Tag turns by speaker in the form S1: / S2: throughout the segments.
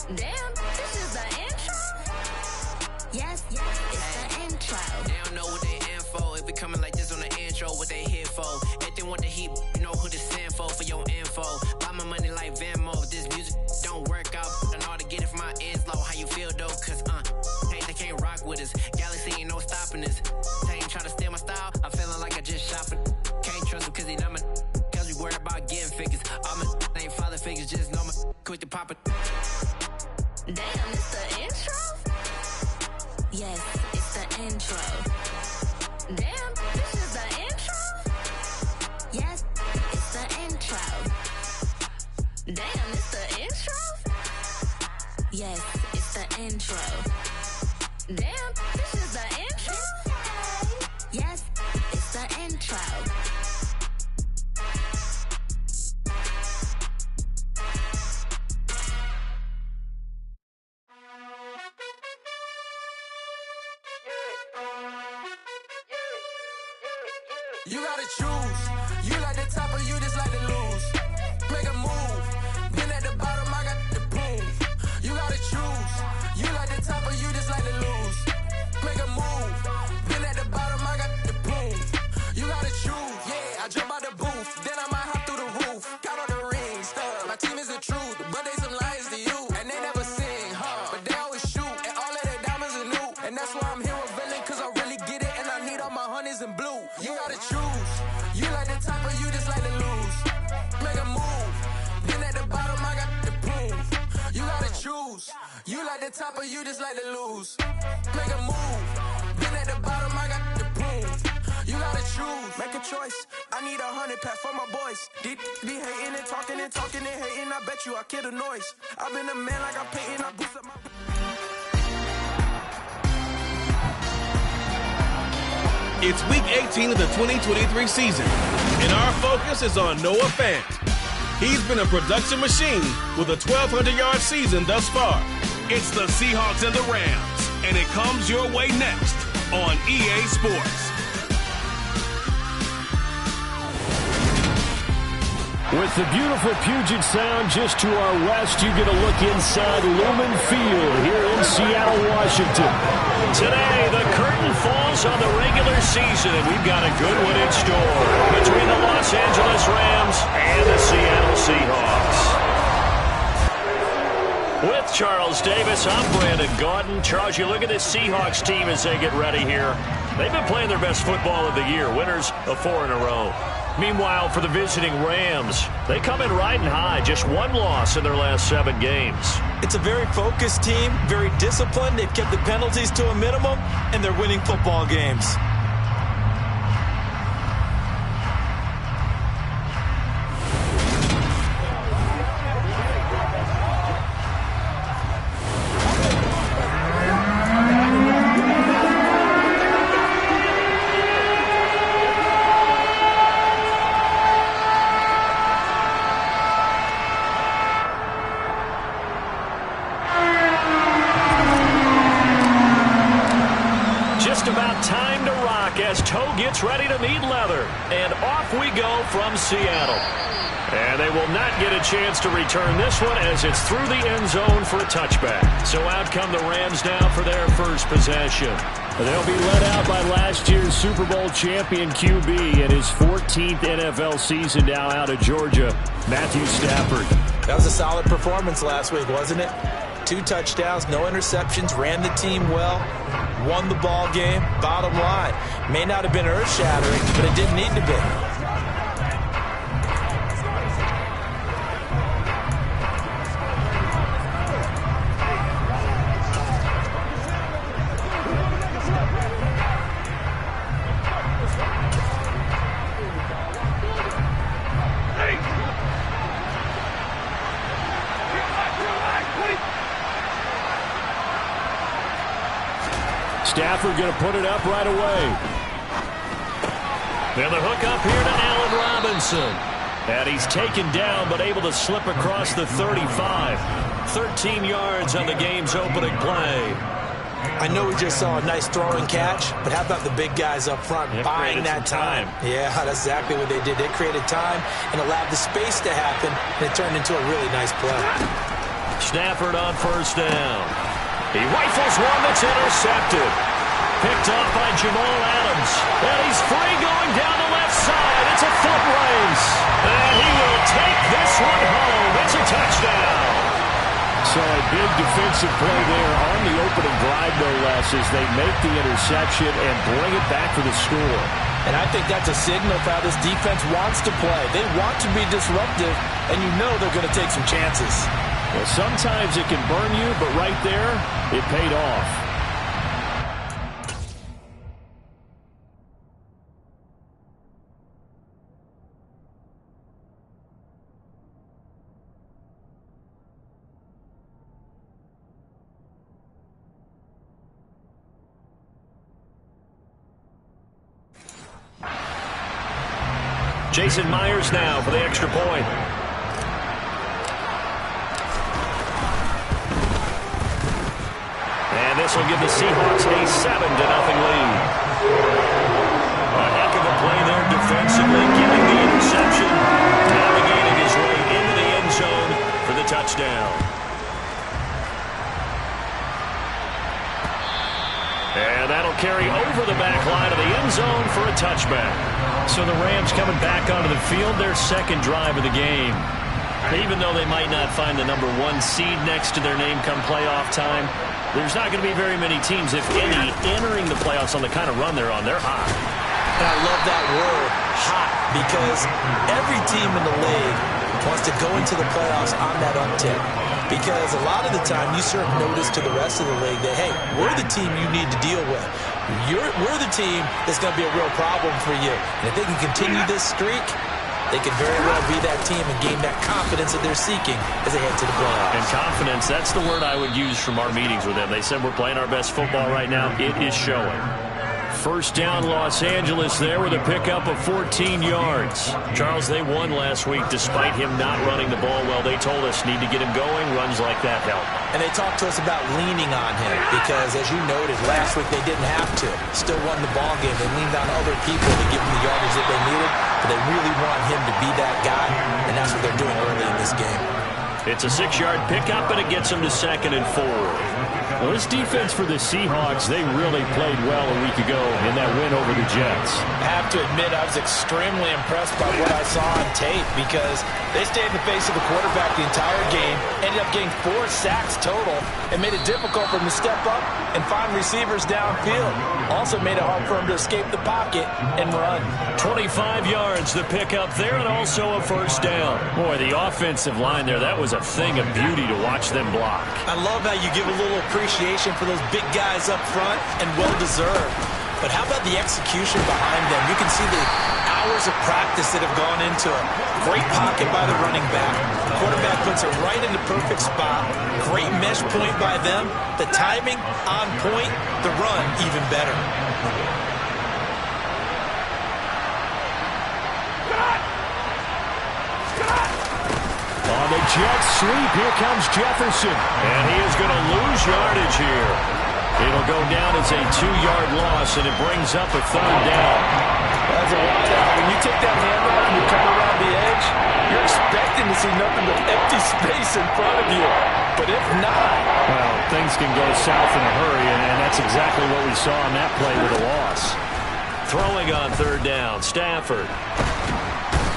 S1: Damn, this is the intro? Yes, it's the intro.
S2: They don't know what they in for. If we coming like this on the intro, what they here for? If they want the heat, you know who to send for your info. Buy my money like Venmo. If this music don't work out, I know how to get it from my ends low. How you feel though? Cause hey, they can't rock with us. Galaxy ain't no stopping this. They ain't trying to steal my style. I'm feeling like I just shot for. Can't trust him cause he not my. Cause we worried about getting figures. All my ain't father figures, just know my quick to pop it.
S1: Damn, it's the intro? Yes, it's the intro. Damn, this is the intro? Yes, it's the intro. Damn, it's the intro? Yes, it's the intro. Damn, this is the intro? Yes, it's the intro.
S3: You gotta choose. You like the top or you just like to lose. Make a move. Been at the bottom, I got the prove. You gotta choose. You like the top or you just like to lose. Make a move. Been at the bottom, I got the prove. You gotta choose. Yeah, I jump out the booth. Then I might hop through the roof. Count on the rings. My team is the truth, but they some liars to you. And they never sing, but they always shoot. And all of their diamonds are new. And that's why I'm here with villain, cause I really get it. And I need all my honeys in blue. You gotta choose. You like the top or you just like to lose. Make a move. Been at the bottom, I got the proof. You gotta choose. You like the top or you just like to lose. Make a move. Been at the bottom, I got the proof. You gotta choose. Make a choice. I need 100 pack for my boys. Be hating and talking and talking and hating. I bet you I kill the noise. I've been a man like I'm painting. I boost up my...
S4: It's week 18 of the 2023 season, and our focus is on Noah Fant. He's been a production machine with a 1,200-yard season thus far. It's the Seahawks and the Rams, and it comes your way next on EA Sports.
S5: With the beautiful Puget Sound just to our west, you get a look inside Lumen Field here in Seattle, Washington.
S6: Today, the curtain falls on the regular season, and we've got a good one in store between the Los Angeles Rams and the Seattle Seahawks. With Charles Davis, I'm Brandon Gaudin. Charles, you look at this Seahawks team as they get ready here. They've been playing their best football of the year, winners of 4 in a row. Meanwhile, for the visiting Rams, they come in riding high, just one loss in their last 7 games.
S7: It's a very focused team, very disciplined. They've kept the penalties to a minimum, and they're winning football games.
S6: Gets ready to meet leather, and off we go from Seattle. And they will not get a chance to return this one as it's through the end zone for a touchback. So out come the Rams now for their first possession.
S5: They'll be led out by last year's Super Bowl champion QB in his 14th NFL season now out of Georgia, Matthew Stafford.
S7: That was a solid performance last week, wasn't it? 2 touchdowns, no interceptions, ran the team well, won the ball game. Bottom line, may not have been earth-shattering, but it didn't need to be.
S5: Stafford going to put it up right away.
S6: And the hook up here to Allen Robinson. And he's taken down but able to slip across the 35. 13 yards on the game's opening play.
S7: I know we just saw a nice throw and catch, but how about the big guys up front buying that time? Yeah, that's exactly what they did. They created time and allowed the space to happen, and it turned into a really nice play.
S6: Stafford on first down. He rifles one that's intercepted. Picked off by Jamal Adams. And he's free going down the left side. It's a foot race. And he will take this one home. It's a touchdown.
S5: So a big defensive play there on the opening drive, no less, as they make the interception and bring it back for the score.
S7: And I think that's a signal of how this defense wants to play. They want to be disruptive, and you know they're going to take some chances.
S5: Well, sometimes it can burn you, but right there, it paid off.
S6: Jason Myers now for the extra point. And this will give the Seahawks a 7-0 lead. A heck of a play there defensively, getting the interception, navigating his way into the end zone for the touchdown. And that'll carry over the back line of the end zone for a touchback. So the Rams coming back onto the field, their second drive of the game. Even though they might not find the number 1 seed next to their name come playoff time, there's not going to be very many teams, if any, entering the playoffs on the kind of run they're on. They're hot.
S7: And I love that word, hot, because every team in the league wants to go into the playoffs on that uptick. Because a lot of the time you serve notice to the rest of the league that, hey, we're the team you need to deal with. We're the team that's going to be a real problem for you. And if they can continue this streak, they could very well be that team and gain that confidence that they're seeking as they head to the playoffs.
S6: And confidence, that's the word I would use from our meetings with them. They said we're playing our best football right now. It is showing. First down, Los Angeles there with a pickup of 14 yards. Charles, they won last week despite him not running the ball well. They told us need to get him going. Runs like that help.
S7: And they talked to us about leaning on him because, as you noted, last week they didn't have to. Still won the ball game. They leaned on other people to give them the yardage that they needed, but they really want him to be that guy, and that's what they're doing early in this game.
S6: It's a 6-yard pickup, and it gets them to 2nd and 4.
S5: Well, this defense for the Seahawks, they really played well a week ago in that win over the Jets.
S7: I have to admit, I was extremely impressed by what I saw on tape because they stayed in the face of the quarterback the entire game, ended up getting 4 sacks total, and made it difficult for him to step up and find receivers downfield. Also made it hard for him to escape the pocket and run.
S6: 25 yards the pickup there, and also a first down. Boy, the offensive line there, that was a thing of beauty to watch them block.
S7: I love how you give a little appreciation for those big guys up front, and well-deserved. But how about the execution behind them? You can see the hours of practice that have gone into it. Great pocket by the running back. The quarterback puts it right in the perfect spot. Great mesh point by them. The timing on point. The run even better.
S5: On the Jets sweep, here comes Jefferson.
S6: And he is going to lose yardage here. It'll go down as a 2-yard loss, and it brings up a 3rd down.
S7: As a wideout, when you take that handoff and you come around the edge, you're expecting to see nothing but empty space in front of you. But if not...
S5: Well, things can go south in a hurry, and that's exactly what we saw on that play with a loss.
S6: Throwing on 3rd down, Stafford.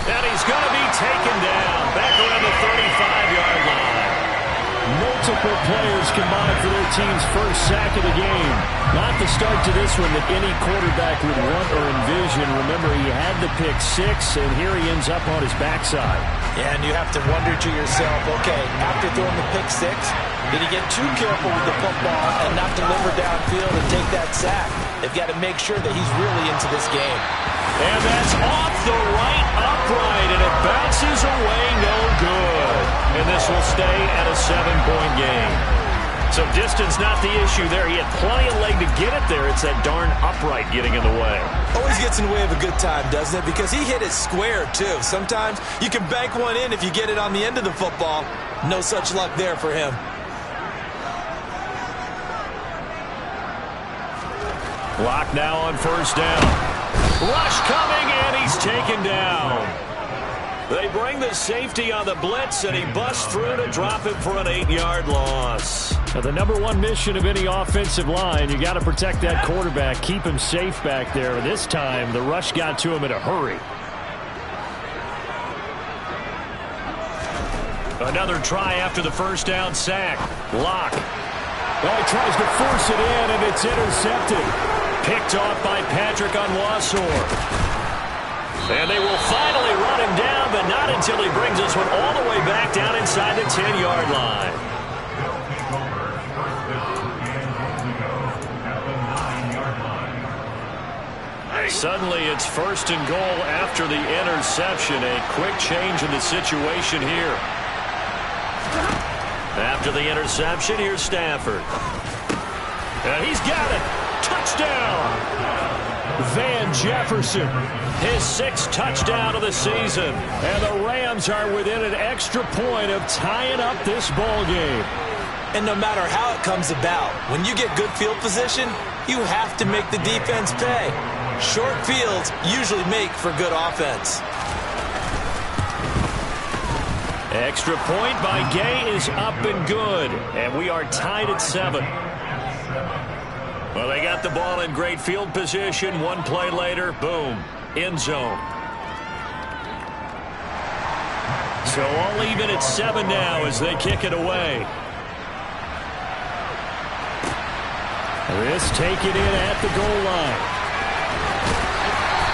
S6: And he's going to be taken down back around the 35-yard line.
S5: Multiple players combined for their team's first sack of the game. Not the start to this one that any quarterback would want or envision. Remember, he had the pick 6, and here he ends up on his backside.
S7: Yeah, and you have to wonder to yourself, okay, after throwing the pick 6, did he get too careful with the football and not deliver downfield and take that sack? They've got to make sure that he's really into this game.
S6: And that's off the right upright, and it bounces away no good. And this will stay at a 7-point game. So distance not the issue there. He had plenty of leg to get it there. It's that darn upright getting in the way.
S7: Always gets in the way of a good time, doesn't it? Because he hit it square, too. Sometimes you can bank one in if you get it on the end of the football. No such luck there for him.
S6: Block now on 1st down. Rush coming, and he's taken down. They bring the safety on the blitz, and he busts through to drop him for an 8-yard loss.
S5: Now, the number one mission of any offensive line, you got to protect that quarterback, keep him safe back there. This time, the rush got to him in a hurry.
S6: Another try after the first down sack. Lock.
S5: Well, he tries to force it in, and it's intercepted.
S6: Picked off by Patrick Onwuasor. And they will finally run him down, but not until he brings this one all the way back down inside the 10-yard line. Suddenly, it's first and goal after the interception. A quick change in the situation here. After the interception, here's Stafford. And he's got it. Touchdown.
S5: Van Jefferson.
S6: His 6th touchdown of the season.
S5: And the Rams are within an extra point of tying up this ball game.
S7: And no matter how it comes about, when you get good field position, you have to make the defense pay. Short fields usually make for good offense.
S6: Extra point by Gay is up and good. And we are tied at 7. Well, they got the ball in great field position. One play later, boom, end zone. So all even at 7 now as they kick it away.
S5: This taken in at the goal line.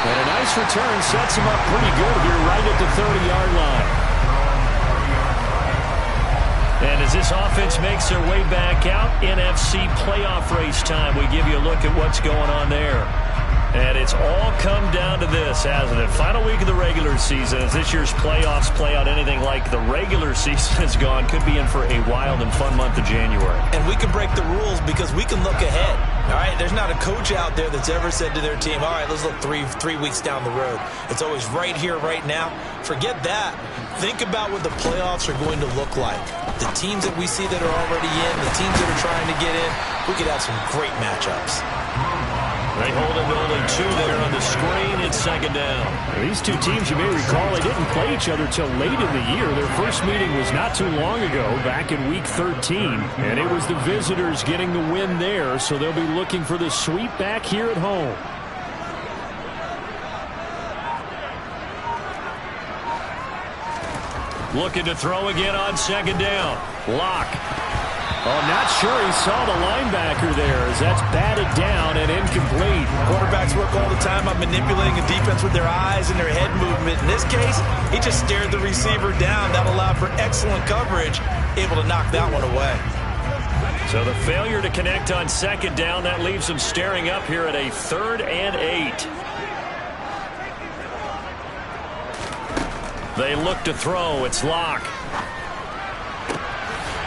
S5: And a nice return sets him up pretty good here right at the 30-yard line. And as this offense makes their way back out, NFC playoff race time, we give you a look at what's going on there. And it's all come down to this, hasn't it? Final week of the regular season. As this year's playoffs play out anything like the regular season has gone, could be in for a wild and fun month of January.
S7: And we can break the rules because we can look ahead. All right, there's not a coach out there that's ever said to their team, all right, let's look three weeks down the road. It's always right here, right now. Forget that. Think about what the playoffs are going to look like. The teams that we see that are already in, the teams that are trying to get in, we could have some great matchups.
S6: They hold it to only 2 there on the screen. It's 2nd down.
S5: These two teams, you may recall, they didn't play each other till late in the year. Their first meeting was not too long ago, back in Week 13. And it was the visitors getting the win there, so they'll be looking for the sweep back here at home.
S6: Looking to throw again on 2nd down. Lock.
S5: Oh, not sure he saw the linebacker there as that's batted down and incomplete.
S7: Quarterbacks work all the time on manipulating a defense with their eyes and their head movement. In this case, he just stared the receiver down. That allowed for excellent coverage, able to knock that one away.
S6: So the failure to connect on 2nd down, that leaves them staring up here at a 3rd and 8. They look to throw. It's Lock.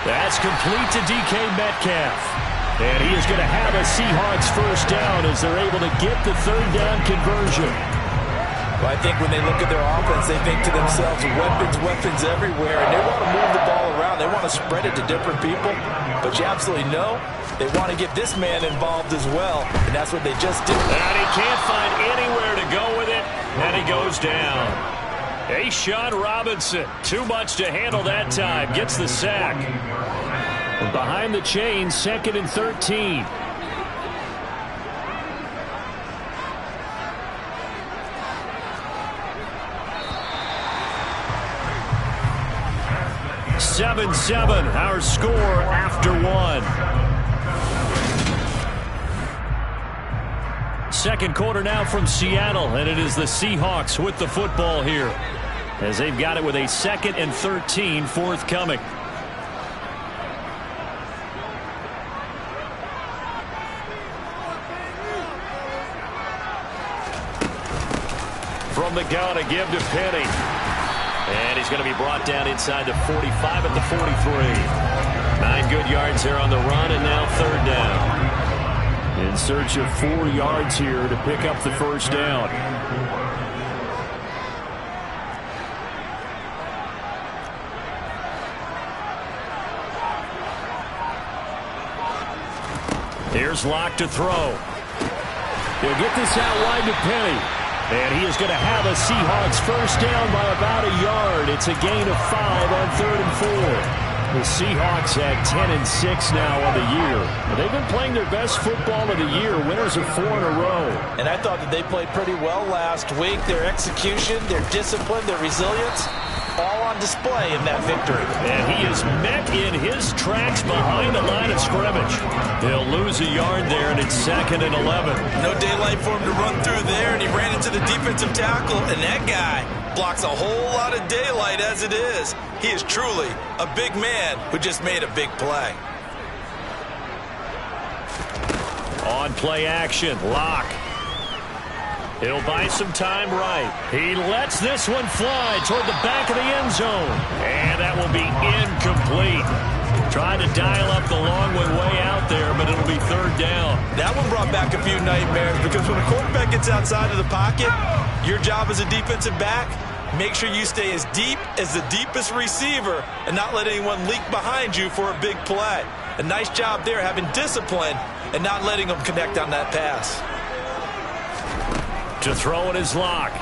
S6: That's complete to DK Metcalf.
S5: And he is going to have a Seahawks first down as they're able to get the 3rd down conversion.
S7: Well, I think when they look at their offense, they think to themselves, weapons everywhere, and they want to move the ball around. They want to spread it to different people. But you absolutely know they want to get this man involved as well, and that's what they just did.
S6: And he can't find anywhere to go with it, and he goes down. Sean Robinson, too much to handle that time, gets the sack.
S5: And behind the chain, 2nd and 13.
S6: (7-7) our score after 1. Second quarter now from Seattle, and it is the Seahawks with the football here as they've got it with a 2nd and 13 forthcoming. From the gun, a give to Penny. And he's going to be brought down inside the 45 at the 43. 9 good yards there on the run, and now 3rd down.
S5: In search of 4 yards here to pick up the first down.
S6: Here's Lock to throw.
S5: He'll get this out wide to Penny. And he is going to have a Seahawks first down by about a yard. It's a gain of 5 on 3rd and 4. The Seahawks at 10-6 now on the year. They've been playing their best football of the year, winners of 4 in a row.
S7: And I thought that they played pretty well last week. Their execution, their discipline, their resilience, all on display in that victory.
S5: And he is met in his tracks behind the line of scrimmage. He'll lose a yard there, and it's 2nd and 11.
S7: No daylight for him to run through there, and he ran into the defensive tackle, and that guy blocks a whole lot of daylight as it is. He is truly a big man who just made a big play.
S5: On play action, Locke. He'll buy some time right. He lets this one fly toward the back of the end zone. And that will be incomplete. Trying to dial up the long one way out there, but it'll be 3rd down.
S7: That one brought back a few nightmares because when a quarterback gets outside of the pocket, your job as a defensive back, make sure you stay as deep as the deepest receiver and not let anyone leak behind you for a big play. A nice job there having discipline and not letting them connect on that pass.
S5: To throw it is Locke.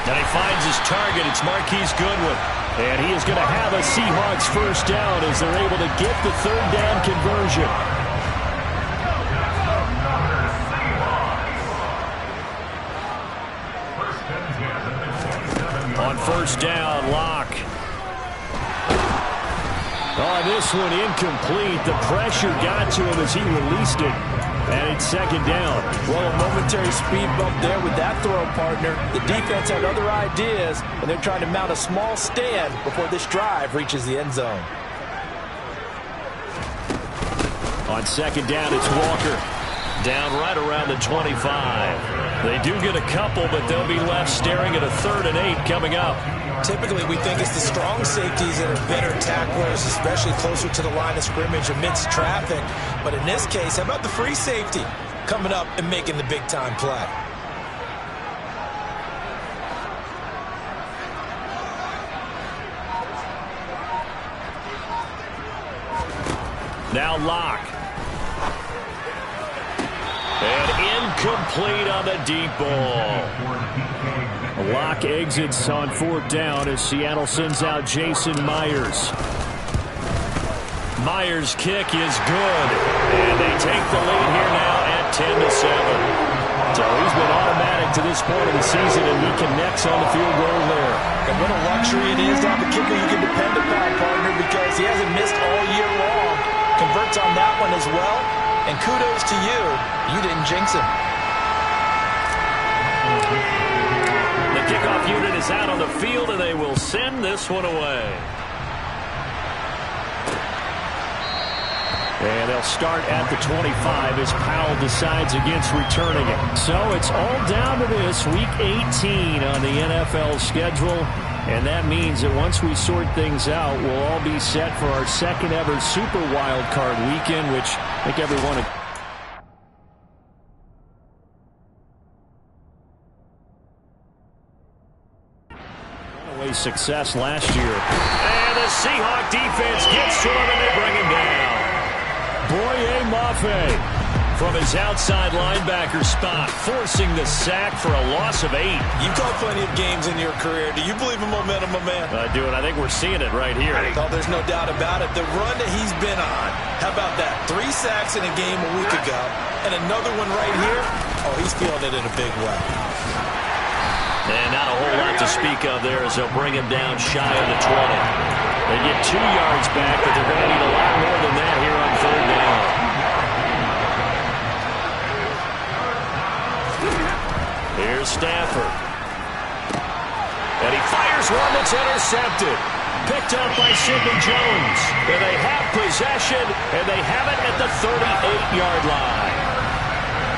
S5: And he finds his target. It's Marquise Goodwin. And he is going to have a Seahawks first down as they're able to get the 3rd down conversion. On first down, Locke. Oh, this one incomplete. The pressure got to him as he released it. And it's 2nd down.
S7: Well, a momentary speed bump there with that throw, partner. The defense had other ideas, and they're trying to mount a small stand before this drive reaches the end zone.
S5: On 2nd down, it's Walker. Down right around the 25. They do get a couple, but they'll be left staring at a 3rd and 8 coming up.
S7: Typically, we think it's the strong safeties that are better tacklers, especially closer to the line of scrimmage amidst traffic. But in this case, how about the free safety coming up and making the big-time play?
S5: Now Locke. And incomplete on the deep ball. Locke exits on 4th down as Seattle sends out Jason Myers. Myers' kick is good. And they take the lead here now at 10-7. So he's been automatic to this point of the season, and he connects on the field goal there.
S7: And what a luxury it is to have a kicker you can depend upon, partner, because he hasn't missed all year long. Converts on that one as well. And kudos to you. You didn't jinx him.
S5: The kickoff unit is out on the field, and they will send this one away. And they'll start at the 25 as Powell decides against returning it. So it's all down to this, Week 18 on the NFL schedule. And that means that once we sort things out, we'll all be set for our 2nd ever Super Wild Card weekend, which I think everyone... success last year. And the Seahawk defense gets to him, and they bring him down. Boye Mafe from his outside linebacker spot, forcing the sack for a loss of 8.
S7: You've called plenty of games in your career. Do you believe in momentum, my man?
S5: I do, and I think we're seeing it right here.
S7: Oh, there's no doubt about it. The run that he's been on, how about that? 3 sacks in a game a week ago, and another one right here. Oh, he's feeling it in a big way.
S6: And not a whole lot to speak of there as they'll bring him down shy of the 20. They get 2 yards back, but they're going to need a lot more than that here on 3rd down. Here's Stafford. And he fires one that's intercepted. Picked up by Sidney Jones. And they have possession, and they have it at the 38-yard line.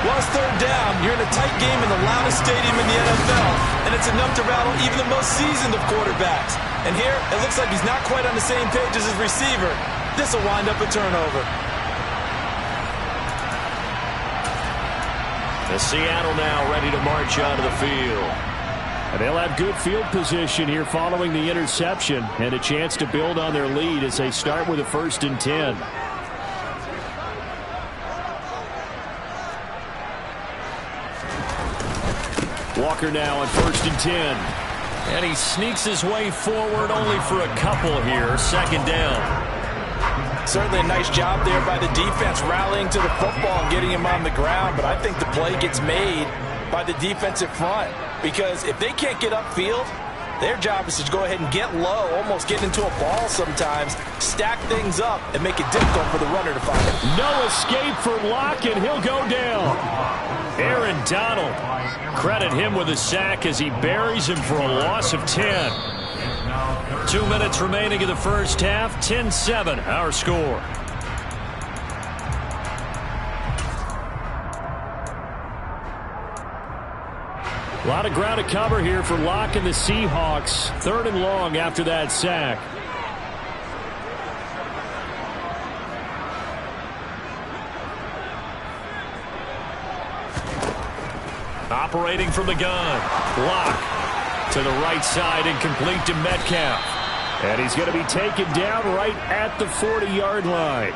S7: Well, it's 3rd down. You're in a tight game in the loudest stadium in the NFL, and it's enough to rattle even the most seasoned of quarterbacks. And here, it looks like he's not quite on the same page as his receiver. This will wind up a turnover.
S6: The Seattle now ready to march onto the field.
S5: And they'll have good field position here following the interception and a chance to build on their lead as they start with a 1st and 10. Walker now on 1st and 10.
S6: And he sneaks his way forward only for a couple here. Second down.
S7: Certainly a nice job there by the defense rallying to the football and getting him on the ground. But I think the play gets made by the defensive front. Because if they can't get upfield, their job is to go ahead and get low, almost get into a ball sometimes, stack things up, and make it difficult for the runner to find it.
S5: No escape for Locke, and he'll go down. Aaron Donald, credit him with a sack as he buries him for a loss of 10. 2 minutes remaining in the first half, 10-7, our score. A lot of ground to cover here for Locke and the Seahawks. 3rd and long after that sack. Operating from the gun. Locke to the right side and complete to Metcalf. And he's going to be taken down right at the 40-yard line.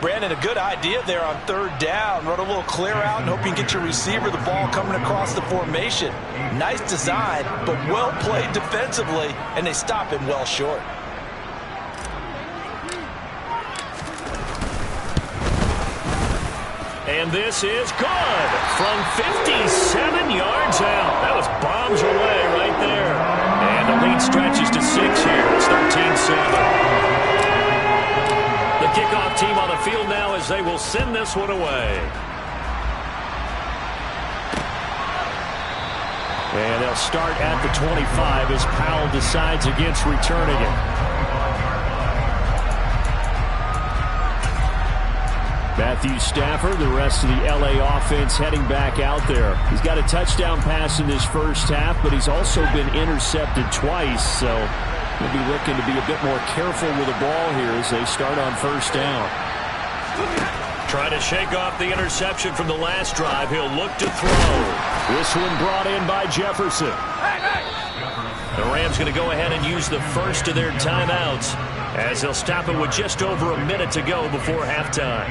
S7: Brandon, a good idea there on 3rd down. Run a little clear out and hope you can get your receiver the ball coming across the formation. Nice design, but well played defensively, and they stop him well short.
S6: And this is good from 57 yards out. That was bombs away right there. And the lead stretches to 6 here. It's 13-7. The kickoff team on the field now as they will send this one away.
S5: And they'll start at the 25 as Powell decides against returning it. Matthew Stafford, the rest of the L.A. offense heading back out there. He's got a touchdown pass in this first half, but he's also been intercepted twice, so he'll be looking to be a bit more careful with the ball here as they start on 1st down.
S6: Trying to shake off the interception from the last drive. He'll look to throw.
S5: This one brought in by Jefferson.
S6: The Rams going to go ahead and use the first of their timeouts as they'll stop it with just over a minute to go before halftime.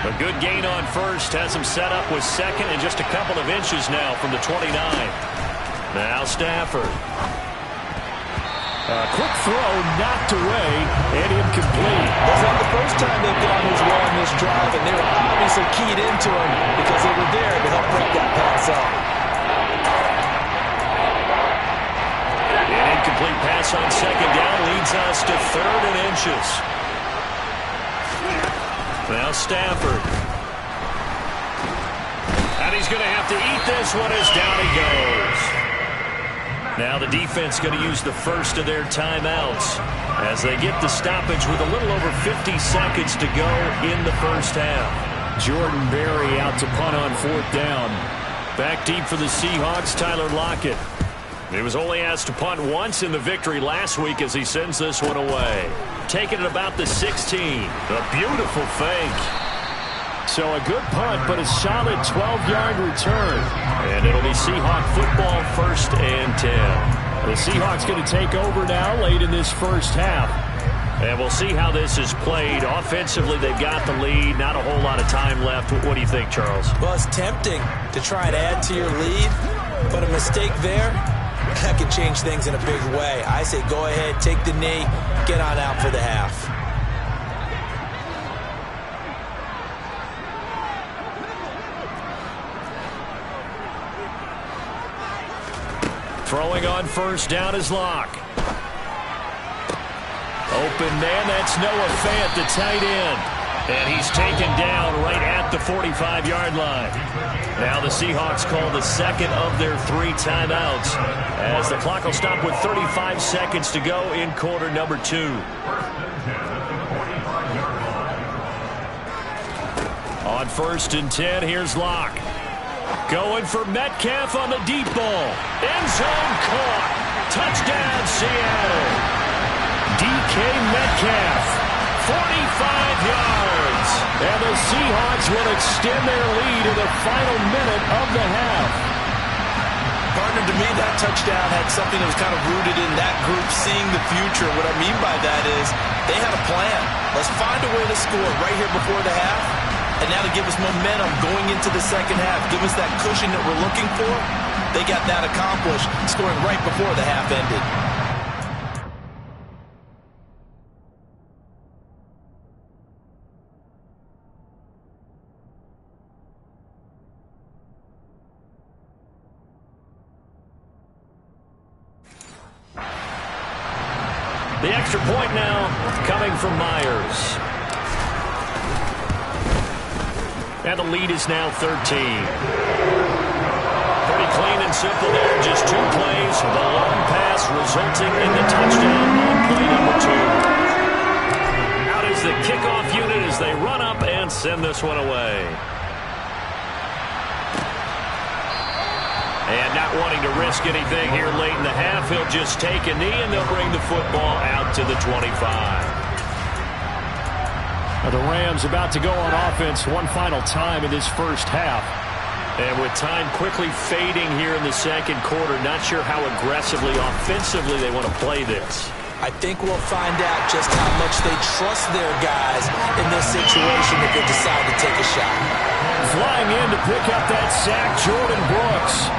S6: A good gain on first has him set up with second and just a couple of inches now from the 29. Now Stafford.
S5: A quick throw knocked away and incomplete.
S7: That's not the first time they've gone his way on this drive, and they were obviously keyed into him because they were there to help break that pass up.
S6: An incomplete pass on second down leads us to 3rd and inches. Now Stafford. And he's going to have to eat this one as down he goes. Now the defense going to use the first of their timeouts as they get the stoppage with a little over 50 seconds to go in the first half.
S5: Jordan Berry out to punt on 4th down.
S6: Back deep for the Seahawks, Tyler Lockett. He was only asked to punt once in the victory last week as he sends this one away. Taking it about the 16. A beautiful fake.
S5: So a good punt, but a solid 12-yard return.
S6: And it'll be Seahawk football 1st and 10.
S5: The Seahawks going to take over now late in this first half.
S6: And we'll see how this is played. Offensively, they've got the lead. Not a whole lot of time left. What do you think, Charles?
S7: Well, it's tempting to try and add to your lead, but a mistake there, that could change things in a big way. I say go ahead, take the knee, get on out for the half.
S6: Throwing on 1st down is Locke. Open man, that's Noah Fant, the tight end. And he's taken down right at the 45-yard line. Now the Seahawks call the second of their 3 timeouts as the clock will stop with 35 seconds to go in quarter number 2. On 1st and 10, here's Locke. Going for Metcalf on the deep ball. End zone caught. Touchdown, Seattle. DK Metcalf, 45 yards. And the Seahawks will extend their lead in the final minute of the half.
S7: Partner, to me, that touchdown had something that was kind of rooted in that group seeing the future. What I mean by that is they had a plan. Let's find a way to score right here before the half, and now to give us momentum going into the second half, give us that cushion that we're looking for. They got that accomplished, scoring right before the half ended.
S6: The extra point now coming from Myers. And the lead is now 13. Pretty clean and simple there. Just 2 plays. The long pass resulting in the touchdown on play number 2. Out is the kickoff unit as they run up and send this one away. And not wanting to risk anything here late in the half, he'll just take a knee and they'll bring the football out to the 25.
S5: The Rams about to go on offense one final time in this first half.
S6: And with time quickly fading here in the second quarter, not sure how aggressively, offensively they want to play this.
S7: I think we'll find out just how much they trust their guys in this situation if they decide to take a shot.
S5: Flying in to pick up that sack, Jordan Brooks.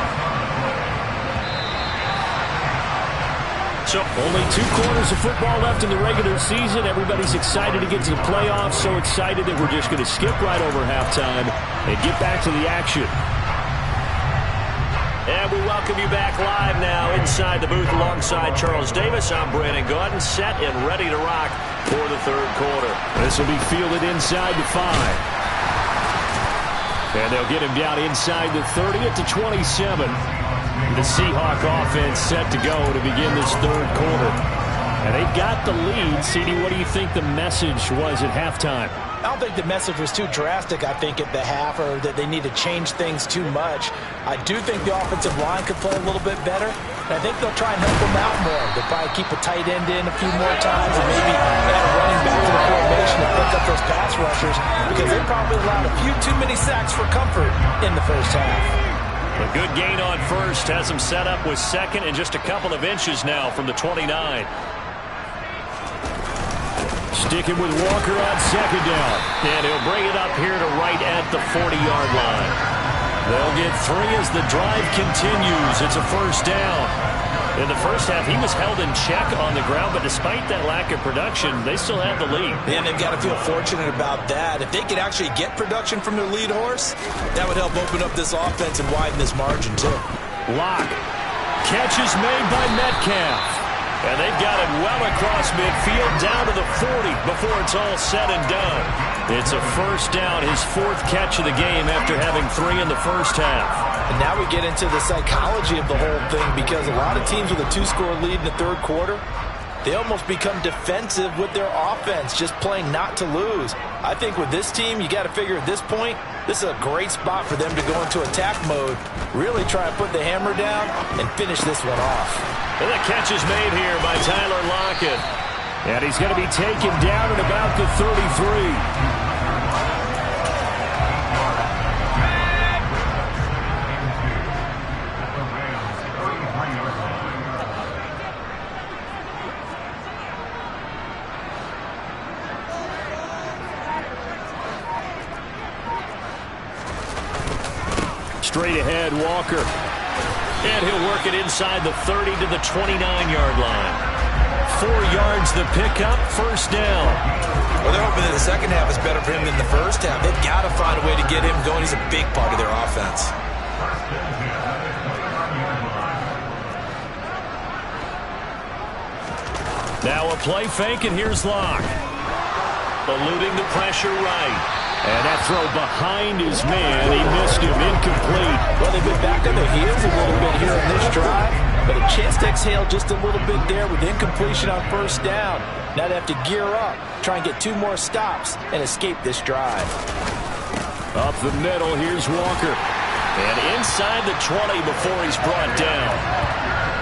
S6: So
S5: only 2 quarters of football left in the regular season. Everybody's excited to get to the playoffs. So excited that we're just going to skip right over halftime and get back to the action.
S6: And we welcome you back live now inside the booth alongside Charles Davis. I'm Brandon Gordon, set and ready to rock for the third quarter.
S5: This will be fielded inside the 5. And they'll get him down inside the 30 at the 27. The Seahawk offense set to go to begin this third quarter. And they've got the lead. CD, what do you think the message was at halftime?
S7: I don't think the message was too drastic, I think, at the half, or that they need to change things too much. I do think the offensive line could play a little bit better, and I think they'll try and help them out more. They'll probably keep a tight end in a few more times and maybe add a running back to the formation to pick up those pass rushers, because they probably allowed a few too many sacks for comfort in the first half.
S6: A good gain on first has him set up with second and just a couple of inches now from the 29.
S5: Sticking with Walker on second down.
S6: And he'll bring it up here to right at the 40-yard line.
S5: They'll get 3 as the drive continues. It's a first down.
S6: In the first half, he was held in check on the ground, but despite that lack of production, they still have the lead.
S7: And they've got to feel fortunate about that. If they could actually get production from their lead horse, that would help open up this offense and widen this margin, too.
S5: Lock. Catch is made by Metcalf.
S6: And they've got it well across midfield, down to the 40 before it's all said and done. It's a first down, his 4th catch of the game after having 3 in the first half.
S7: And now we get into the psychology of the whole thing, because a lot of teams with a 2-score lead in the third quarter, they almost become defensive with their offense, just playing not to lose. I think with this team, you got to figure at this point, this is a great spot for them to go into attack mode, really try and put the hammer down and finish this one off.
S6: And the catch is made here by Tyler Lockett.
S5: And he's going to be taken down at about the 33. Straight ahead, Walker.
S6: And he'll work it inside the 30 to the 29-yard line.
S5: 4 yards the pickup, first down.
S7: Well, they're hoping that the second half is better for him than the first half. They've got to find a way to get him going. He's a big part of their offense.
S6: Now a play fake, and here's Locke. Eluding the pressure right.
S5: And that throw behind his man, he missed him, incomplete.
S7: Well, they've been back on their heels a little bit here in this drive, but a chance to exhale just a little bit there with incompletion on first down. Now they have to gear up, try and get 2 more stops, and escape this drive.
S5: Up the middle, here's Walker.
S6: And inside the 20 before he's brought down.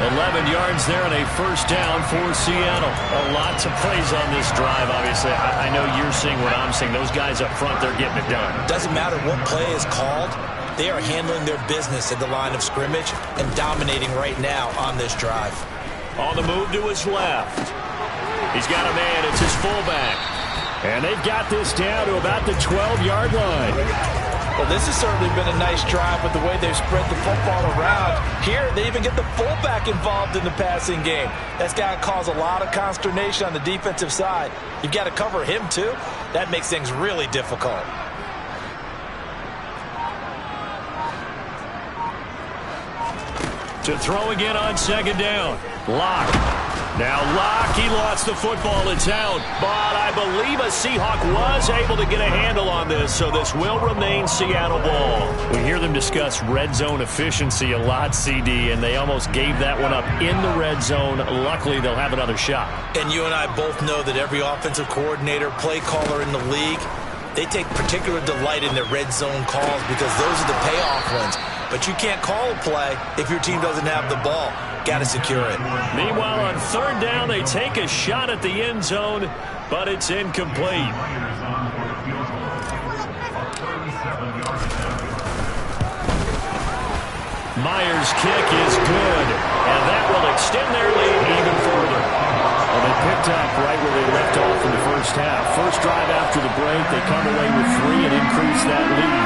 S6: 11 yards there and a first down for Seattle. A lot to praise on this drive, obviously. I know you're seeing what I'm seeing. Those guys up front, they're getting it done.
S7: Doesn't matter what play is called. They are handling their business at the line of scrimmage and dominating right now on this drive.
S6: On the move to his left. He's got a man. It's his fullback.
S5: And they've got this down to about the 12-yard line.
S7: Well, this has certainly been a nice drive with the way they've spread the football around. Here, they even get the fullback involved in the passing game. That's got to cause a lot of consternation on the defensive side. You've got to cover him, too. That makes things really difficult.
S6: To throw again on second down. Locke. Now Locke, he lost the football. It's out. But I believe a Seahawk was able to get a handle on this, so this will remain Seattle ball. We hear them discuss red zone efficiency a lot, CD, and they almost gave that one up in the red zone. Luckily, they'll have another shot.
S7: And you and I both know that every offensive coordinator, play caller in the league, they take particular delight in their red zone calls because those are the payoff ones. But you can't call a play if your team doesn't have the ball. Got to secure it.
S6: Meanwhile, on third down, they take a shot at the end zone, but it's incomplete. Myers' kick is good, and that will extend their lead even further.
S5: Well, they picked up right where they left off in the first half. First drive after the break, they come away with 3 and increase that lead.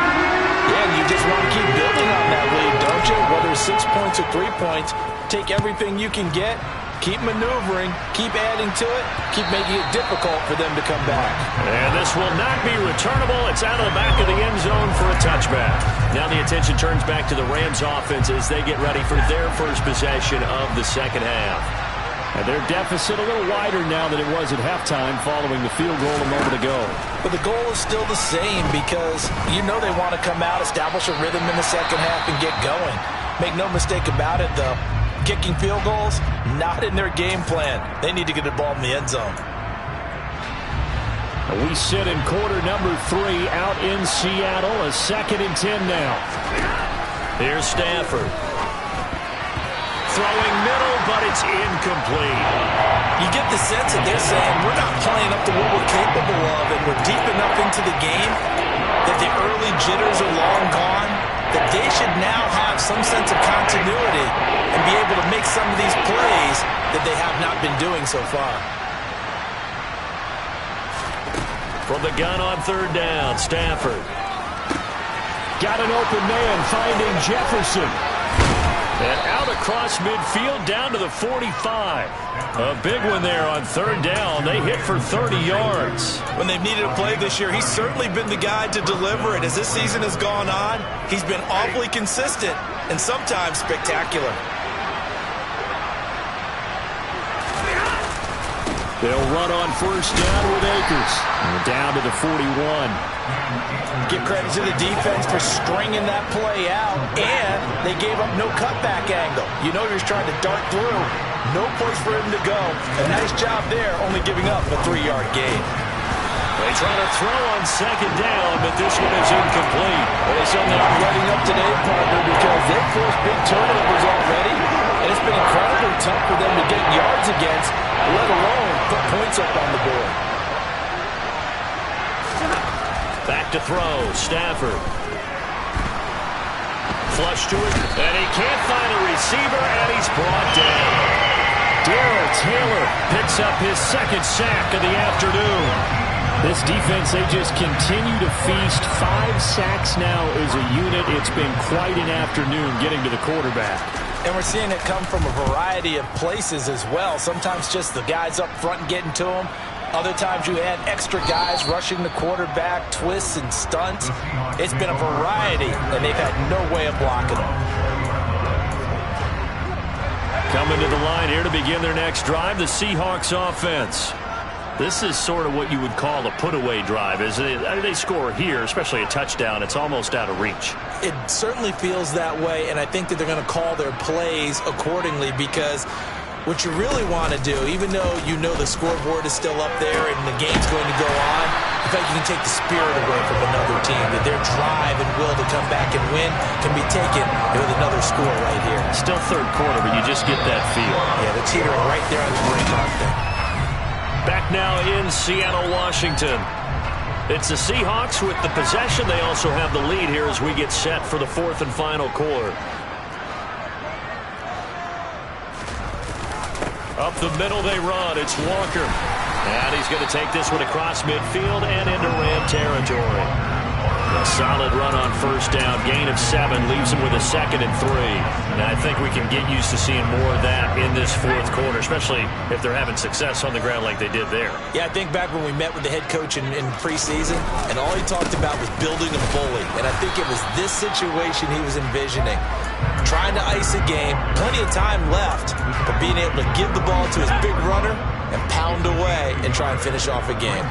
S7: Yeah, and you just want to keep building on that lead, don't you? Whether it's 6 points or 3 points, take everything you can get, keep maneuvering, keep adding to it, keep making it difficult for them to come back.
S6: And this will not be returnable. It's out of the back of the end zone for a touchback. Now the attention turns back to the Rams offense as they get ready for their first possession of the second half.
S5: And their deficit a little wider now than it was at halftime following the field goal a moment ago.
S7: But the goal is still the same because you know they want to come out, establish a rhythm in the second half, and get going. Make no mistake about it, though. Kicking field goals, not in their game plan. They need to get the ball in the end zone.
S5: We sit in quarter number 3 out in Seattle. A 2nd and 10 now.
S6: Here's Stafford. Throwing middle, but it's incomplete.
S7: You get the sense that they're saying we're not playing up to what we're capable of, and we're deep enough into the game that the early jitters are long gone, that they should now have some sense of continuity and be able to make some of these plays that they have not been doing so far.
S6: From the gun on third down, Stafford.
S5: Got an open man, finding Jefferson.
S6: And out across midfield down to the 45. A big one there on third down. They hit for 30 yards.
S7: When they've needed a play this year, he's certainly been the guy to deliver it. As this season has gone on, he's been awfully consistent and sometimes spectacular.
S5: They'll run on first down with Akers. And we're down to the 41.
S7: Give credit to the defense for stringing that play out, and they gave up no cutback angle. You know you're trying to dart through. No place for him to go. A nice job there, only giving up a 3-yard gain.
S6: They try to throw on second down, but this one is incomplete.
S7: Well, they certainly aren't letting up today, partner, because they've forced big turnovers already, and it's been incredibly tough for them to get yards against, let alone put points up on the board.
S6: Back to throw, Stafford. Flush to it, and he can't find a receiver, and he's brought down.
S5: Darrell Taylor picks up his 2nd sack of the afternoon. This defense, they just continue to feast. 5 sacks now as a unit. It's been quite an afternoon getting to the quarterback.
S7: And we're seeing it come from a variety of places as well. Sometimes just the guys up front getting to him. Other times you had extra guys rushing the quarterback, twists and stunts. It's been a variety, and they've had no way of blocking them.
S6: Coming to the line here to begin their next drive, the Seahawks offense. This is sort of what you would call a put-away drive. As they score here, especially a touchdown, it's almost out of reach.
S7: It certainly feels that way, and I think that they're going to call their plays accordingly because what you really want to do, even though you know the scoreboard is still up there and the game's going to go on, in fact, you can take the spirit away from another team, that their drive and will to come back and win can be taken with another score right here.
S6: Still third quarter, but you just get that feel.
S7: Yeah, they're teetering right there on the brink, aren't they?
S6: Back now in Seattle, Washington. It's the Seahawks with the possession. They also have the lead here as we get set for the fourth and final quarter. Up the middle they run. It's Walker. And he's going to take this one across midfield and into Ram territory. A solid run on first down. Gain of 7 leaves him with a 2nd and 3. And I think we can get used to seeing more of that in this fourth quarter, especially if they're having success on the ground like they did there.
S7: Yeah, I think back when we met with the head coach in preseason, and all he talked about was building a bully. And I think it was this situation he was envisioning. Trying to ice a game, plenty of time left, but being able to give the ball to his big runner and pound away and try and finish off a game.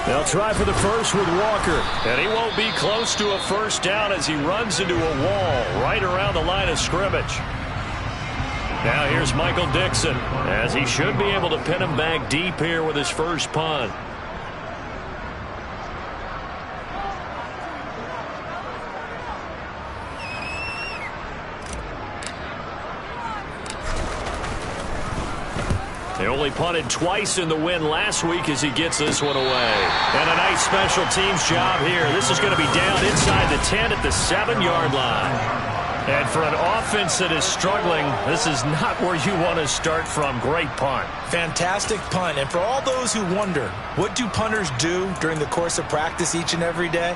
S6: They'll try for the first with Walker. And he won't be close to a first down as he runs into a wall right around the line of scrimmage. Now here's Michael Dixon, as he should be able to pin him back deep here with his first punt. They only punted twice in the win last week as he gets this one away. And a nice special teams job here. This is going to be down inside the 10 at the 7-yard line. And for an offense that is struggling, this is not where you want to start from. Great punt.
S7: Fantastic punt. And for all those who wonder, what do punters do during the course of practice each and every day?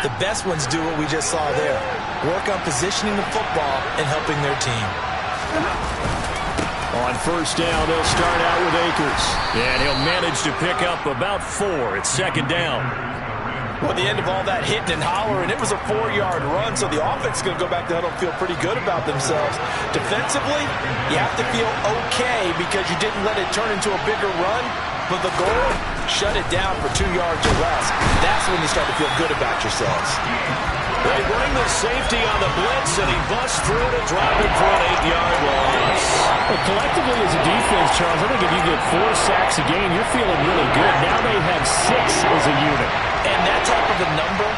S7: The best ones do what we just saw there. Work on positioning the football and helping their team.
S6: On first down, they'll start out with Akers. And he'll manage to pick up about 4. It's 2nd down.
S7: Well, at the end of all that hitting and hollering, it was a 4-yard run, so the offense is going to go back to huddle and feel pretty good about themselves. Defensively, you have to feel okay because you didn't let it turn into a bigger run, but the goal, shut it down for 2 yards or less. That's when you start to feel good about yourselves.
S6: They bring the safety on the blitz, and he busts through to drop it for an 8-yard loss.
S5: Well, collectively as a defense, Charles, I think if you get 4 sacks a game, you're feeling really good. Now they have 6 as a unit.
S7: And that type of a number,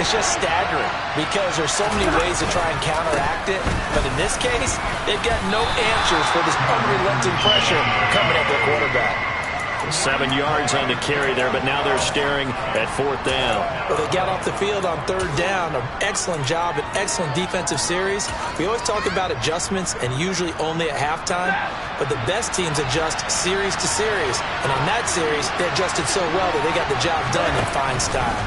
S7: it's just staggering because there's so many ways to try and counteract it. But in this case, they've got no answers for this unrelenting pressure coming at their quarterback.
S6: 7 yards on the carry there, but now they're staring at 4th down.
S7: Well, they got off the field on 3rd down. An excellent job, an excellent defensive series. We always talk about adjustments and usually only at halftime, but the best teams adjust series to series. And on that series, they adjusted so well that they got the job done in fine style.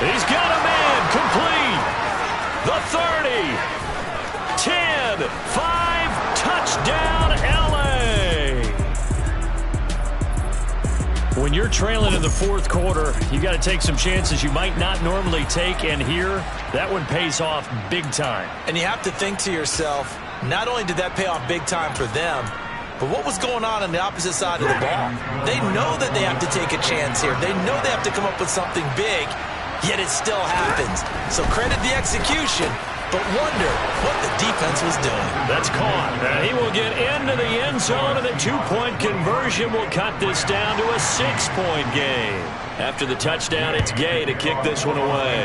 S6: He's got a man complete. The 30, 10, 5, touchdown, LA. When you're trailing in the 4th quarter, you got to take some chances you might not normally take, and here, that one pays off big time.
S7: And you have to think to yourself, not only did that pay off big time for them, but what was going on the opposite side of the ball? They know that they have to take a chance here. They know they have to come up with something big, yet it still happens. So credit the execution, but wonder what the defense was doing.
S6: That's caught. And he will get into the end zone, and the 2-point conversion will cut this down to a 6-point game. After the touchdown, it's Gay to kick this one away.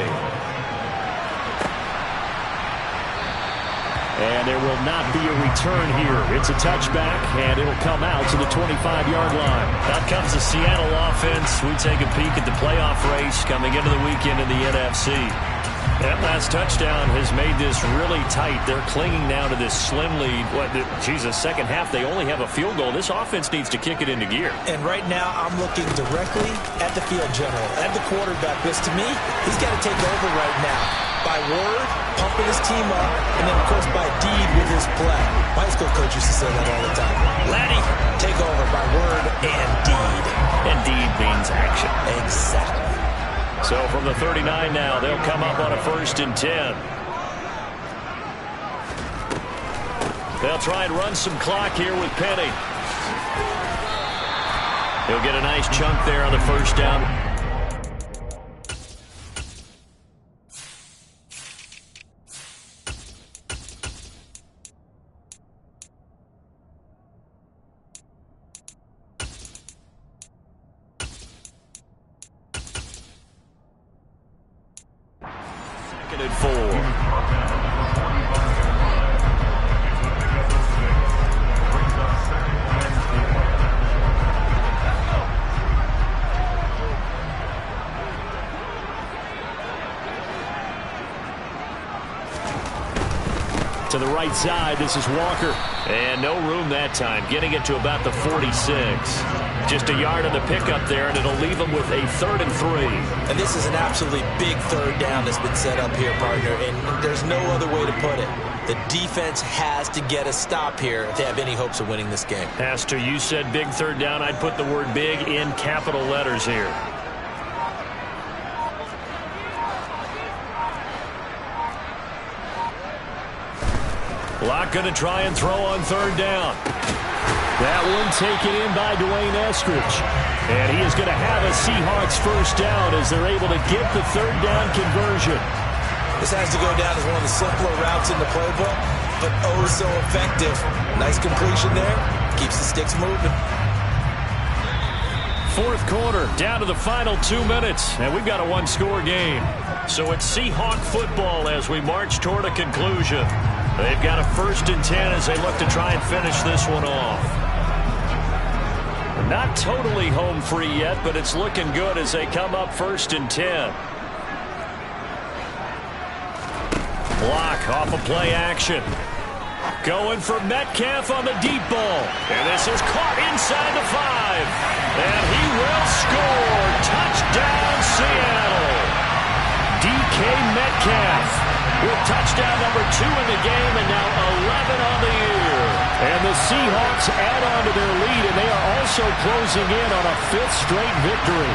S5: And there will not be a return here. It's a touchback, and it'll come out to the 25-yard line.
S6: Out comes the Seattle offense. We take a peek at the playoff race coming into the weekend in the NFC. That last touchdown has made this really tight. They're clinging now to this slim lead. Second half, they only have a field goal. This offense needs to kick it into gear.
S7: And right now, I'm looking directly at the field general, at the quarterback, because to me, he's got to take over right now. By word, pumping his team up, and then, of course, by deed with his play. My high school coach used to say that all the time. Laddie, take over by word and deed.
S6: And deed means action.
S7: Exactly.
S6: So from the 39 now, they'll come up on a 1st and 10. They'll try and run some clock here with Penny. He'll get a nice chunk there on the 1st down.
S5: to the right side. This is Walker.
S6: And no room that time, getting it to about the 46. Just a yard on the pickup there, and it'll leave them with a 3rd and 3.
S7: And this is an absolutely big 3rd down that's been set up here, partner, and there's no other way to put it. The defense has to get a stop here if they have any hopes of winning this game.
S6: Pastor, you said big 3rd down. I'd put the word big in capital letters here. Locke going to try and throw on 3rd down.
S5: That one taken in by Dwayne Eskridge. And he is going to have a Seahawks 1st down as they're able to get the 3rd down conversion.
S7: This has to go down as one of the simpler routes in the playbook, but oh so effective. Nice completion there. Keeps the sticks moving.
S6: 4th quarter, down to the final 2 minutes, and we've got a 1-score game. So it's Seahawk football as we march toward a conclusion. They've got a 1st and 10 as they look to try and finish this one off. Not totally home free yet, but it's looking good as they come up 1st and 10. Block off of play action. Going for Metcalf on the deep ball. And this is caught inside the 5. And he will score. Touchdown, Seattle. DK Metcalf with touchdown number 2 in the game and now 11 on the year.
S5: And the Seahawks add on to their lead, and they are also closing in on a 5th straight victory.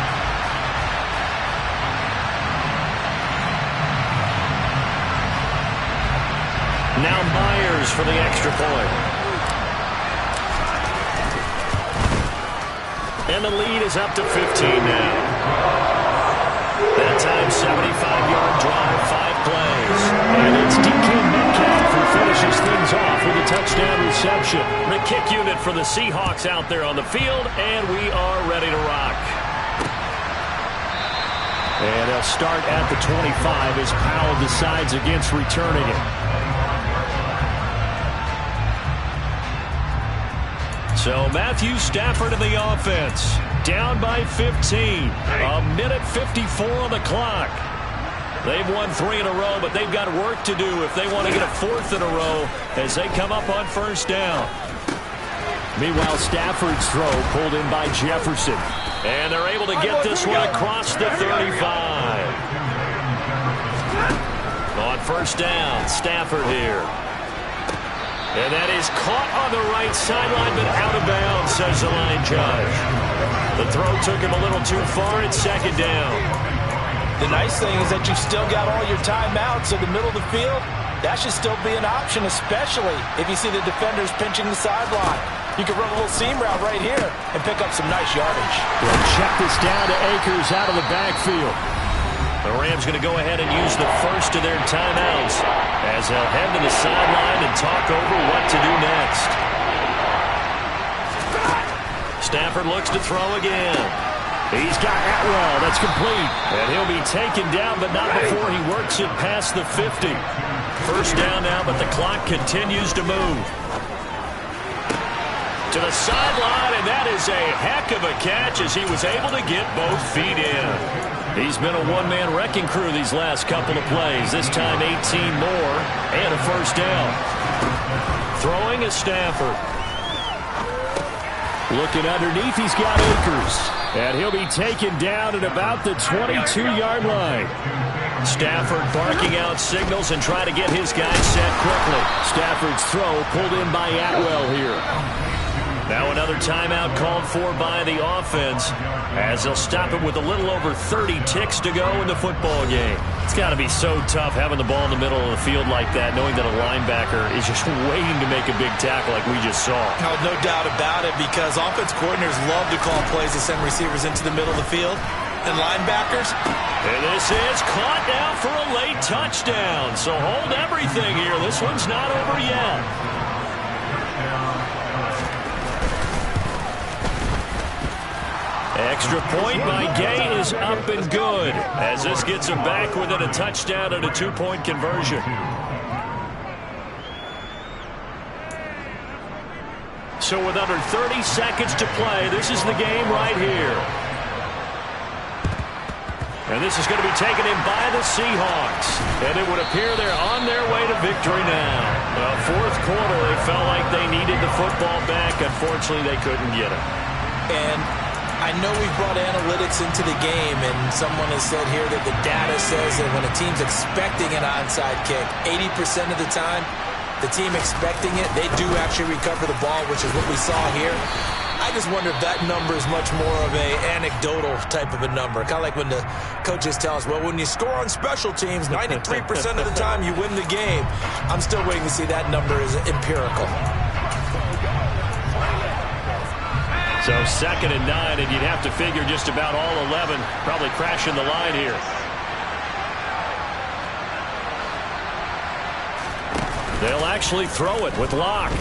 S6: Now Myers for the extra point. And the lead is up to 15 now. That time, 75-yard drive, 5 plays.
S5: And it's DK Metcalf who finishes things off with a touchdown reception.
S6: The kick unit for the Seahawks out there on the field, and we are ready to rock.
S5: And they'll start at the 25 as Powell decides against returning it.
S6: So Matthew Stafford in the offense. Down by 15. A minute 54 on the clock. They've won 3 in a row, but they've got work to do if they want to get a 4th in a row as they come up on 1st down.
S5: Meanwhile, Stafford's throw pulled in by Jefferson.
S6: And they're able to get this one across the 35. On 1st down, Stafford here. And that is caught on the right sideline, but out of bounds, says the line judge. The throw took him a little too far. It's 2nd down.
S7: The nice thing is that you've still got all your timeouts in the middle of the field. That should still be an option, especially if you see the defenders pinching the sideline. You can run a little seam route right here and pick up some nice yardage.
S5: We'll check this down to Akers out of the backfield.
S6: The Rams going to go ahead and use the 1st of their timeouts as they'll head to the sideline and talk over what to do next. Stafford looks to throw again.
S5: He's got Atwell. That's complete.
S6: And he'll be taken down, but not before he works it past the 50. 1st down now, but the clock continues to move. To the sideline, and that is a heck of a catch as he was able to get both feet in. He's been a one-man wrecking crew these last couple of plays. This time 18 more and a 1st down. Throwing is Stafford.
S5: Looking underneath, he's got Akers. And he'll be taken down at about the 22-yard line.
S6: Stafford barking out signals and trying to get his guys set quickly.
S5: Stafford's throw pulled in by Atwell here.
S6: Now another timeout called for by the offense as they'll stop it with a little over 30 ticks to go in the football game. It's got to be so tough having the ball in the middle of the field like that, knowing that a linebacker is just waiting to make a big tackle like we just saw.
S7: No doubt about it, because offense coordinators love to call plays to send receivers into the middle of the field. And linebackers.
S6: And this is caught now for a late touchdown. So hold everything here. This one's not over yet. Extra point by Gay is up and good as this gets him back within a touchdown and a 2-point conversion. So with under 30 seconds to play, this is the game right here. And this is going to be taken in by the Seahawks. And it would appear they're on their way to victory now. Fourth quarter, they felt like they needed the football back. Unfortunately, they couldn't get it.
S7: And I know we've brought analytics into the game, and someone has said here that the data says that when a team's expecting an onside kick, 80% of the time, the team expecting it, they do actually recover the ball, which is what we saw here. I just wonder if that number is much more of a anecdotal type of a number. Kind of like when the coaches tell us, well, when you score on special teams, 93% of the time you win the game. I'm still waiting to see that number is empirical.
S6: So 2nd and 9, and you'd have to figure just about all 11 probably crashing the line here. They'll actually throw it with Locke.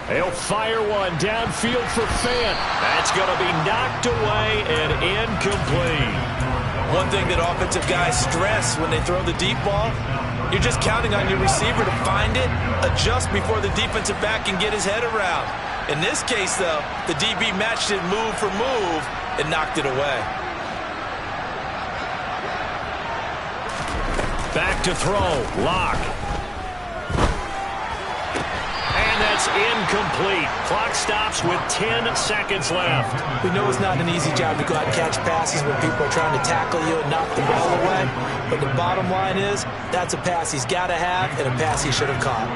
S6: They'll fire one downfield for Fant. That's going to be knocked away and incomplete.
S7: One thing that offensive guys stress when they throw the deep ball, you're just counting on your receiver to find it, adjust before the defensive back can get his head around. In this case, though, the DB matched it move for move and knocked it away.
S6: Back to throw. Locke. And that's incomplete. Clock stops with 10 seconds left.
S7: We know it's not an easy job to go out and catch passes when people are trying to tackle you and knock the ball away. But the bottom line is, that's a pass he's got to have and a pass he should have caught.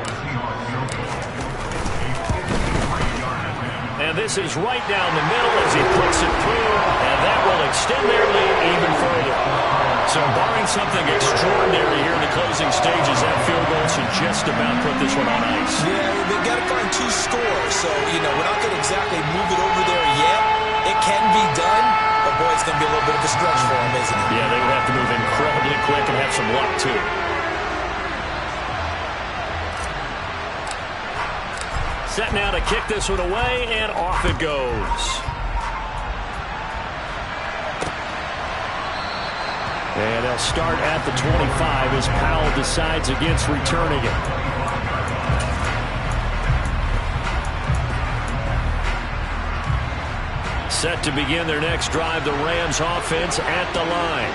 S6: And this is right down the middle as he puts it through, and that will extend their lead even further. So barring something extraordinary here in the closing stages, that field goal should just about put this one on ice.
S7: Yeah, they've got to find 2 scores. So, we're not going to exactly move it over there yet. It can be done, but boy, it's going to be a little bit of a stretch for them, isn't it?
S6: Yeah, they would have to move incredibly quick and have some luck, too. Set now to kick this one away, and off it goes. And they'll start at the 25 as Powell decides against returning it. Set to begin their next drive, the Rams offense at the line.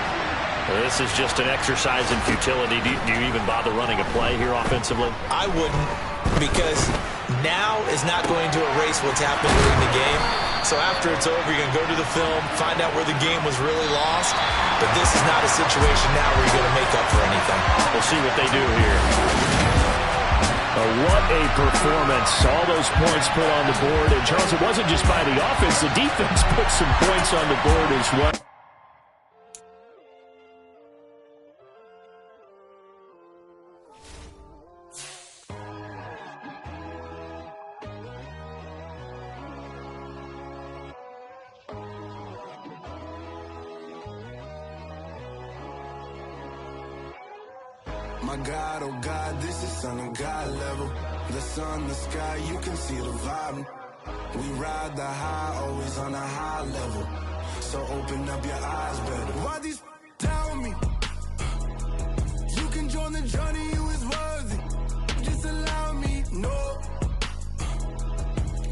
S6: This is just an exercise in futility. Do you even bother running a play here offensively?
S7: I wouldn't, because now is not going to erase what's happened during the game. So after it's over, you're going to go to the film, find out where the game was really lost. But this is not a situation now where you're going to make up for anything.
S6: We'll see what they do here. What a performance. All those points put on the board. And, Charles, it wasn't just by the offense. The defense put some points on the board as well.
S3: My God, oh God, this is Son of God level. The sun, the sky, you can see the vibe. We ride the high, always on a high level. So open up your eyes better. Why these down me? You can join the journey, you is worthy. Just allow me, no.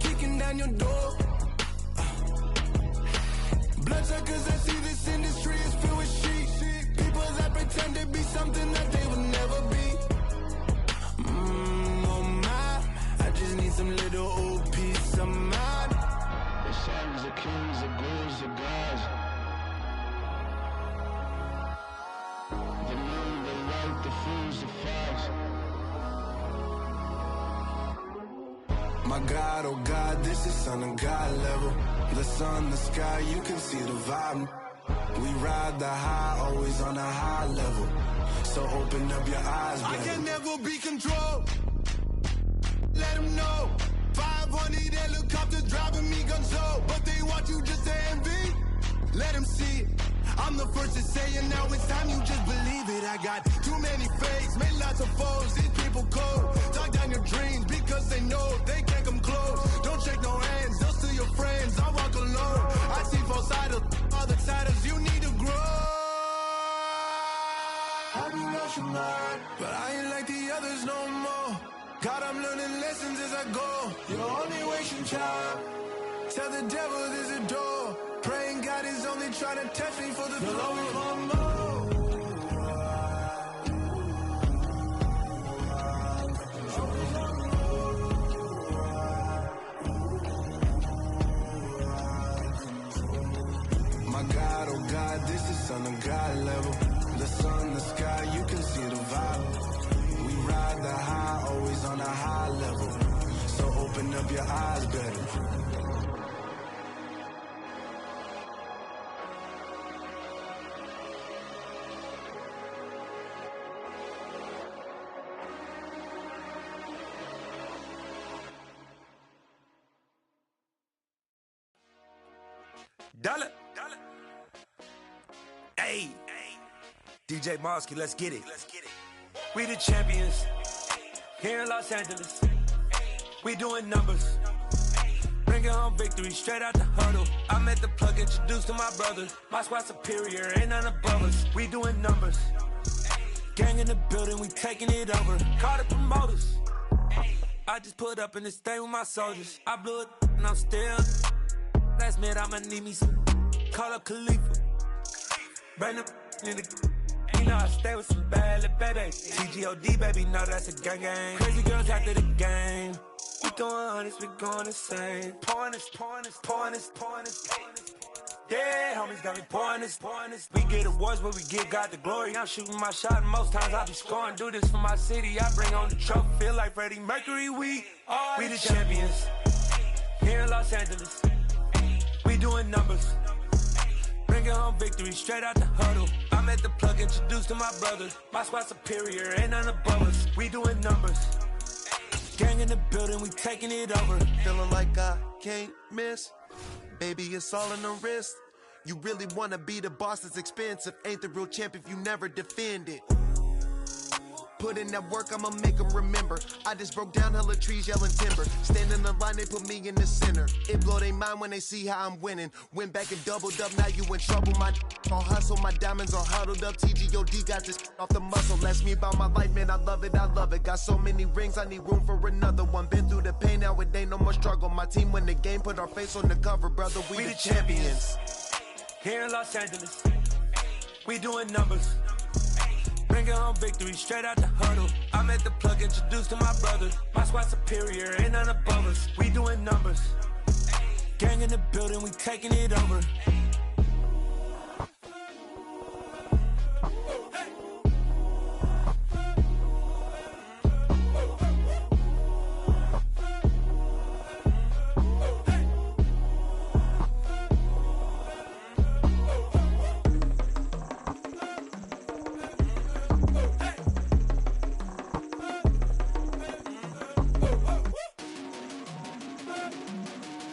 S3: Kicking down your door. Bloodsuckers, I see this industry is filled with sheep. People that pretend to be something that they will never be. Oh my, I just need some little old peace of mind. The sons of kings, the ghouls, the gods. The moon, the light, the fools, the fogs. My God, oh God, this is Son of God level. The sun, the sky, you can see the vibe. We ride the high, always on a high level. So open up your eyes, baby. I can never be controlled. Let them know. 500 helicopters driving me gonzo. But they want you just to envy. Let them see it. I'm the first to say it, now it's time you just believe it. I got too many fakes, made lots of foes. These people cold. Talk down your dreams because they know they can't come close. Don't shake no hands, those to your friends. I walk alone. I see false idols, other siders. You need to grow. Have you lost your mind? But I ain't like the others no more. God, I'm learning lessons as I go. You're only wasting time. Tell the devil there's a door. Praying God. God is only trying to test me for the glory. My God, oh God, this is on a God level. The sun, the sky, you can see the vibe. We ride the high, always on a high level. So open up your eyes better.
S8: Dollar. Hey. DJ Mosky, let's get it. We the champions here in Los Angeles. We doing numbers. Bringing home victory straight out the huddle. I'm at the plug, introduced to my brother. My squad superior, ain't none above us. We doing numbers. Gang in the building, we taking it over. Call the promoters. I just put up in this thing with my soldiers. I blew it and I'm still. Last minute I'ma need me some. Call up Khalifa. Bring them in the. You know I stay with some bad little baby. TGOD baby, know that's a gang gang. Crazy girls after the game. We throwing hundreds, we going insane. Pouring this. Yeah, homies got me pouring this. We get awards, but we give God the glory. I'm shooting my shot, and most times I be scoring. Do this for my city, I bring on the trophy. Feel like Freddie Mercury, we the champions here in Los Angeles. We doing numbers. Bringing home victory straight out the huddle. I'm at the plug, introduced to my brother. My squad superior, ain't none above us. We doing numbers. Gang in the building, we taking it over.
S9: Feeling like I can't miss. Baby, it's all in the wrist. You really wanna be the boss, it's expensive. Ain't the real champ if you never defend it. Put in that work, I'ma make them remember. I just broke down hella trees, yelling timber. Stand in the line, they put me in the center. It blow they mind when they see how I'm winning. Went back and doubled up, now you in trouble. My all hustle, my diamonds are huddled up. TGOD got this off the muscle. Ask me about my life, man, I love it. Got so many rings, I need room for another one. Been through the pain, now it ain't no more struggle. My team win the game, put our face on the cover, brother. We the champions.
S8: Here in Los Angeles, we doing numbers. Bringing home victory straight out the huddle. I'm at the plug, introduced to my brother. My squad superior, ain't none above us. We doing numbers. Gang in the building, we taking it over.